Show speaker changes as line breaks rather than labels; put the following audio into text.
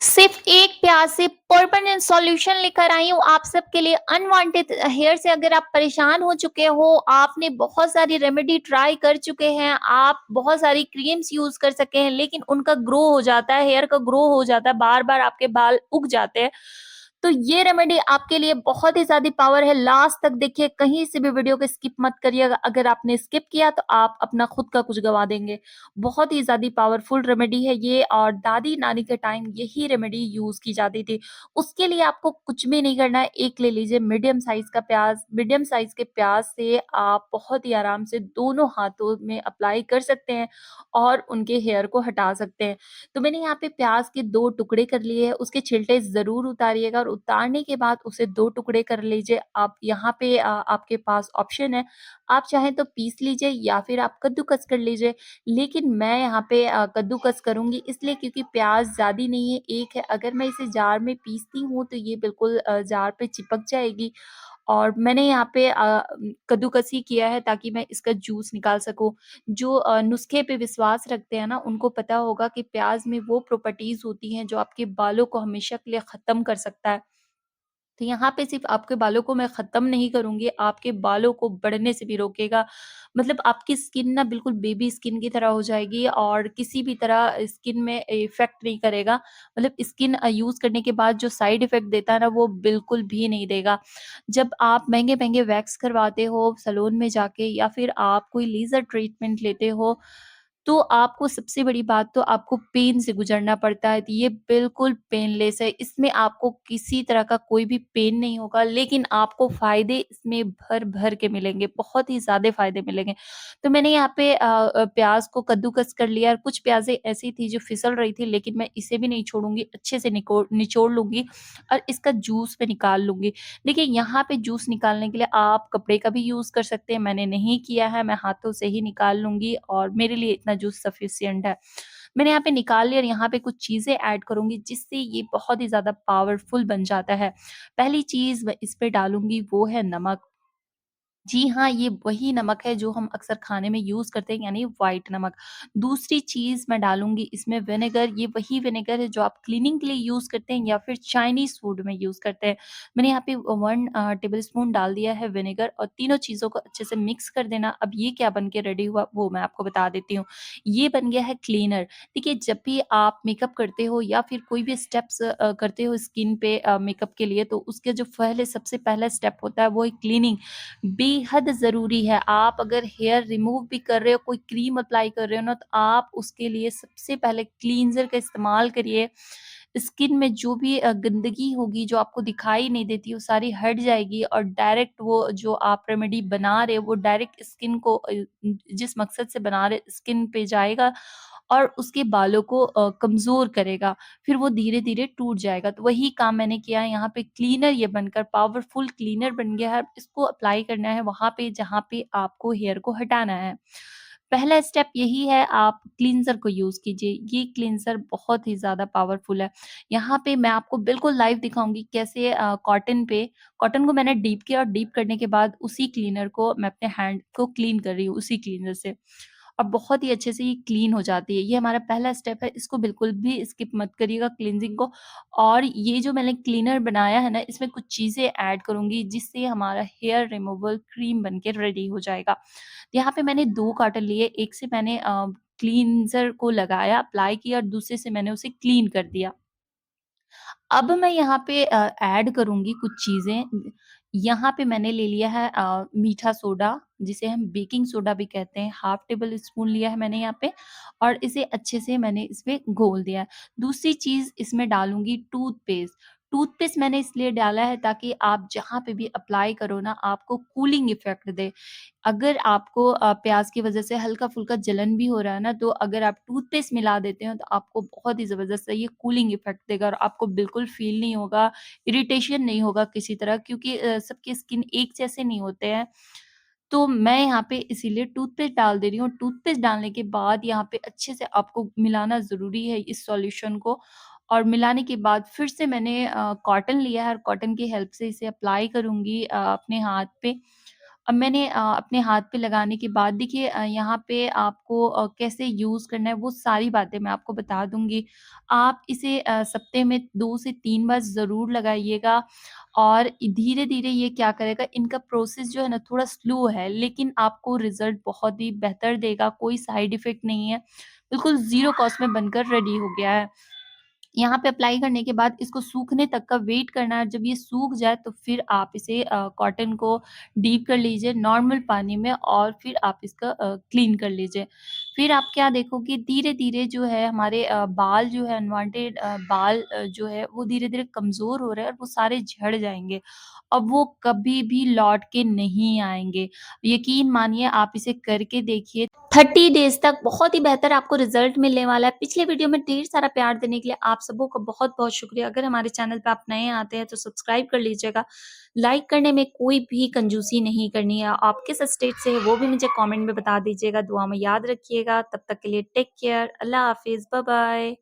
सिर्फ एक प्याज से परमानेंट सॉल्यूशन लेकर आई हूँ आप सबके लिए। अनवांटेड हेयर से अगर आप परेशान हो चुके हो, आपने बहुत सारी रेमेडी ट्राई कर चुके हैं, आप बहुत सारी क्रीम्स यूज कर सके हैं, लेकिन उनका ग्रो हो जाता है, हेयर का ग्रो हो जाता है, बार बार आपके बाल उग जाते हैं। तो ये रेमेडी आपके लिए बहुत ही ज्यादा पावर है। लास्ट तक देखिए, कहीं से भी वीडियो को स्किप मत करिएगा। अगर आपने स्किप किया तो आप अपना खुद का कुछ गवा देंगे। बहुत ही ज़्यादा पावरफुल रेमेडी है ये, और दादी नानी के टाइम यही रेमेडी यूज़ की जाती थी। उसके लिए आपको कुछ भी नहीं करना है। एक ले लीजिए मीडियम साइज़ का प्याज़, मीडियम साइज़ के प्याज़ से आप बहुत ही आराम से दोनों हाथों में अप्लाई कर सकते हैं और उनके हेयर को हटा सकते हैं। तो मैंने यहाँ पे प्याज़ के 2 टुकड़े कर लिए हैं, उसके छिलटे ज़रूर उतारिएगा और उतारने के बाद उसे 2 टुकड़े कर लीजिए। आप यहाँ पे आपके पास ऑप्शन है, आप चाहें तो पीस लीजिए या फिर आप कद्दूकस कर लीजिए। लेकिन मैं यहाँ पे कद्दूकस करूँगी इसलिए क्योंकि प्याज़ ज़्यादा नहीं है, एक है। अगर मैं इसे जार में पीसती हूँ तो ये बिल्कुल जार पे चिपक जाएगी, और मैंने यहाँ पे कद्दूकस ही किया है ताकि मैं इसका जूस निकाल सकूँ। जो नुस्खे पे विश्वास रखते हैं ना, उनको पता होगा कि प्याज़ में वो प्रॉपर्टीज़ होती हैं जो आपके बालों को हमेशा के लिए ख़त्म कर सकता है। तो यहाँ पे सिर्फ़ आपके बालों को मैं ख़त्म नहीं करूँगी, आपके बालों को बढ़ने से भी रोकेगा। मतलब आपकी स्किन ना बिल्कुल बेबी स्किन की तरह हो जाएगी और किसी भी तरह स्किन में इफ़ेक्ट नहीं करेगा। मतलब स्किन यूज़ करने के बाद जो साइड इफ़ेक्ट देता है ना, वो बिल्कुल भी नहीं देगा। जब आप महँगे-महँगे वैक्स करवाते हो सैलून में जाके, या फिर आप कोई लेज़र ट्रीटमेंट लेते हो, तो आपको सबसे बड़ी बात तो आपको पेन से गुज़रना पड़ता है। तो ये बिल्कुल पेनलेस है, इसमें आपको किसी तरह का कोई भी पेन नहीं होगा, लेकिन आपको फ़ायदे इसमें भर-भर के मिलेंगे, बहुत ही ज़्यादा फ़ायदे मिलेंगे। तो मैंने यहाँ पे प्याज़ को कद्दूकस कर लिया, और कुछ प्याज़ें ऐसी थी जो फिसल रही थी, लेकिन मैं इसे भी नहीं छोड़ूँगी, अच्छे से निचोड़ लूँगी और इसका जूस मैं निकाल लूँगी। देखिए, यहाँ पे जूस निकालने के लिए आप कपड़े का भी यूज़ कर सकते हैं, मैंने नहीं किया है, मैं हाथों से ही निकाल लूँगी और मेरे लिए इतना जूस सफिशिएंट है। मैंने यहाँ पे निकाल लिया और यहाँ पे कुछ चीज़ें ऐड करूँगी जिससे ये बहुत ही ज़्यादा पावरफुल बन जाता है। पहली चीज़ मैं इस पे डालूँगी वो है नमक। जी हाँ, ये वही नमक है जो हम अक्सर खाने में यूज़ करते हैं, यानी व्हाइट नमक। दूसरी चीज़ मैं डालूँगी इसमें विनेगर, ये वही विनेगर है जो आप क्लीनिंग के लिए यूज़ करते हैं या फिर चाइनीज़ फूड में यूज़ करते हैं। मैंने यहाँ पे 1 टेबलस्पून डाल दिया है विनेगर, और तीनों चीज़ों को अच्छे से मिक्स कर देना। अब ये क्या बन के रेडी हुआ वो मैं आपको बता देती हूँ। ये बन गया है क्लीनर। देखिए, जब भी आप मेकअप करते हो या फिर कोई भी स्टेप्स करते हो स्किन पे मेकअप के लिए, तो उसके जो पहले सबसे पहला स्टेप होता है वो है क्लीनिंग। बेहद ज़रूरी है। आप अगर हेयर रिमूव भी कर रहे हो, कोई क्रीम अप्लाई कर रहे हो ना, तो आप उसके लिए सबसे पहले क्लींज़र का इस्तेमाल करिए। स्किन में जो भी गंदगी होगी जो आपको दिखाई नहीं देती, वो सारी हट जाएगी, और डायरेक्ट वो जो आप रेमेडी बना रहे हो वो डायरेक्ट स्किन को जिस मकसद से बना रहे स्किन पे जाएगा और उसके बालों को कमज़ोर करेगा। फिर वो धीरे-धीरे टूट जाएगा। तो वही काम मैंने किया है, यहाँ पे क्लीनर ये बनकर पावरफुल क्लीनर बन गया है। इसको अप्लाई करना है वहाँ पे जहाँ पे आपको हेयर को हटाना है। पहला स्टेप यही है, आप क्लींज़र को यूज़ कीजिए। ये क्लींज़र बहुत ही ज़्यादा पावरफुल है। यहाँ पे मैं आपको बिल्कुल लाइव दिखाऊँगी कैसे कॉटन को मैंने डीप किया, और डीप करने के बाद उसी क्लीनर को मैं अपने हैंड को क्लीन कर रही हूँ उसी क्लीनर से। और बहुत ही अच्छे से ये क्लीन हो जाती है। ये हमारा पहला स्टेप है, इसको बिल्कुल भी स्किप मत करिएगा क्लींजिंग को। और ये जो मैंने क्लीनर बनाया है ना, इसमें कुछ चीज़ें ऐड करूँगी जिससे हमारा हेयर रिमूवल क्रीम बन के रेडी हो जाएगा। यहाँ पे मैंने 2 कॉटन लिए, एक से मैंने क्लींज़र को लगाया, अप्लाई किया, और दूसरे से मैंने उसे क्लीन कर दिया। अब मैं यहाँ पे ऐड करूँगी कुछ चीज़ें। यहाँ पे मैंने ले लिया है मीठा सोडा, जिसे हम बेकिंग सोडा भी कहते हैं, हाफ टेबल स्पून लिया है मैंने यहाँ पे, और इसे अच्छे से मैंने इसमें घोल दिया है। दूसरी चीज़ इसमें डालूँगी टूथपेस्ट। टूथपेस्ट मैंने इसलिए डाला है ताकि आप जहाँ पे भी अप्लाई करो ना, आपको कूलिंग इफ़ेक्ट दे। अगर आपको प्याज़ की वज़ह से हल्का-फुल्का जलन भी हो रहा है ना, तो अगर आप टूथपेस्ट मिला देते हो, तो आपको बहुत ही ज़बरदस्त ये कूलिंग इफ़ेक्ट देगा, और आपको बिल्कुल फ़ील नहीं होगा, इरिटेशन नहीं होगा किसी तरह, क्योंकि सबकी स्किन एक जैसे नहीं होते हैं। तो मैं यहाँ पे इसीलिए टूथपेस्ट डाल दे रही हूँ। टूथपेस्ट डालने के बाद यहाँ पे अच्छे से आपको मिलाना ज़रूरी है इस सॉल्यूशन को, और मिलाने के बाद फिर से मैंने कॉटन लिया है, और कॉटन की हेल्प से इसे अप्लाई करूँगी अपने हाथ पे। अब मैंने अपने हाथ पे लगाने के बाद देखिए यहाँ पे आपको कैसे यूज़ करना है वो सारी बातें मैं आपको बता दूँगी। आप इसे सप्ते में 2 से 3 बार ज़रूर लगाइएगा और धीरे-धीरे ये क्या करेगा, इनका प्रोसेस जो है ना थोड़ा स्लो है, लेकिन आपको रिज़ल्ट बहुत ही बेहतर देगा, कोई साइड इफ़ेक्ट नहीं है, बिल्कुल ज़ीरो कॉस्ट में बनकर रेडी हो गया है। यहाँ पे अप्लाई करने के बाद इसको सूखने तक का वेट करना है। जब ये सूख जाए तो फिर आप इसे कॉटन को डीप कर लीजिए नॉर्मल पानी में और फिर आप इसका क्लीन कर लीजिए। फिर आप क्या देखोगे धीरे-धीरे जो है हमारे बाल जो है अनवांटेड बाल जो है वो धीरे-धीरे कमज़ोर हो रहे हैं और वो सारे झड़ जाएँगे। अब वो कभी भी लौट के नहीं आएँगे। यकीन मानिए आप इसे करके देखिए 30 डेज़ तक बहुत ही बेहतर आपको रिज़ल्ट मिलने वाला है। पिछले वीडियो में ढेर सारा प्यार देने के लिए आप सबों का बहुत-बहुत शुक्रिया। अगर हमारे चैनल पे आप नए आते हैं तो सब्सक्राइब कर लीजिएगा। लाइक करने में कोई भी कंजूसी नहीं करनी है। आप किस स्टेट से हैं वो भी मुझे कमेंट में बता दीजिएगा। दुआ में याद रखिएगा। तब तक के लिए टेक केयर। अल्लाह हाफ़िज़। बाय-बाय।